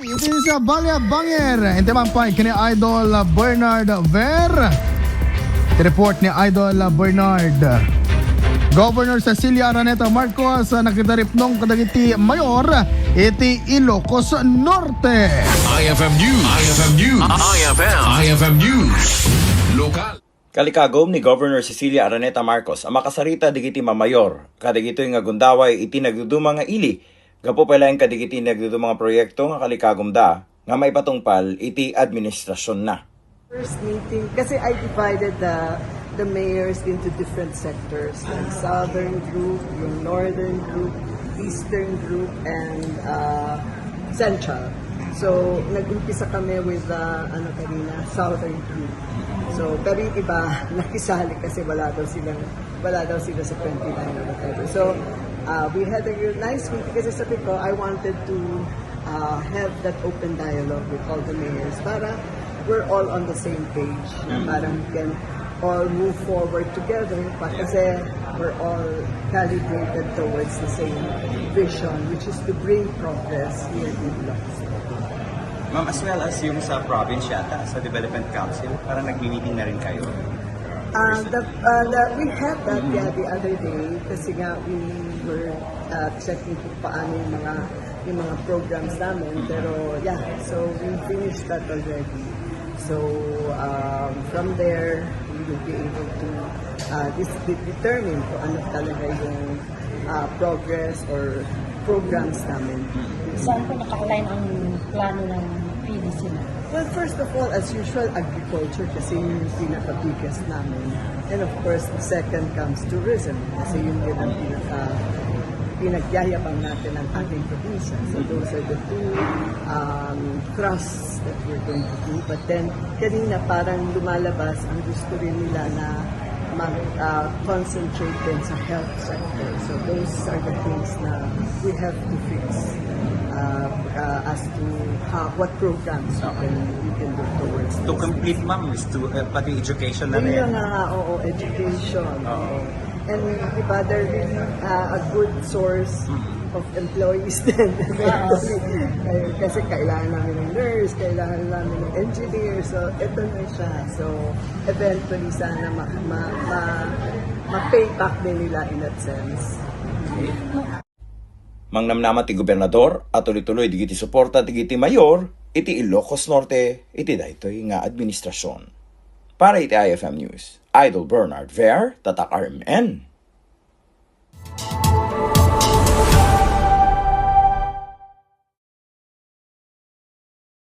It is Balya Banger. Ente man pa kini Idol Bernard Ver. Report ni Idol Bernard. Governor Cecilia Araneta Marcos nakitaripnong kadagiti mayor iti Ilocos Norte. IFM News. IFM News. IFM News. Lokal. Kalikagom ni Governor Cecilia Araneta Marcos ang makasarita digiti mamayor. Kadigito nga gundaway iti nagduduma nga ili. Gapo pala ang kadigiti nagduduma nga proyekto nga kalikagom da nga may patungpal iti administrasyon na. First meeting, kasi I divided the mayors into different sectors. Yung southern group, yung northern group, eastern group, and central. So, nag-umpisa kami with southern group. So, pero yung iba, nakisali kasi wala daw sila sa 29 or whatever. So, we had a nice meeting kasi sabi ko, I wanted to have that open dialogue with all the mayors para we're all on the same page. Parang we can all move forward together kasi we're all calibrated towards the same vision, which is to bring progress here in Ilocos. Ma'am, as well as yung sa province yata, sa Development Council, parang nag-meeting na rin kayo. We had that the other day kasi nga we were checking kung paano yung mga programs namin. Pero yeah, so we finished that already. So from there, we will be able to determine kung ano talaga yung progress or programs namin. Saan po naka-align ang plano ng PDC na? Well, first of all, as usual, agriculture kasi yun yung pinaka-biggest namin. And of course, the second comes tourism kasi yun din ang pinagyayabang natin ang ating probinsya. So those are the two thrusts that we're going to do. But then, kanina parang lumalabas ang gusto rin nila na mag-concentrate din sa health sector. So those are the things na we have to fix as to what programs we can do towards To complete, ma'am, is to pati education na yun rin. nga, education. And diba, they're really a good source of employees din. Kasi kailangan namin ng nurse, kailangan namin ng engineer. So, ito na siya. So, eventually, sana ma-pay back din nila in that sense. Mangnamnaman ti gobernador at tuloy-tuloy digiti suporta digiti mayor iti Ilocos Norte iti daytoy nga administrasyon. Para iti IFM News, Idol Bernard Ver, Tatak RMN.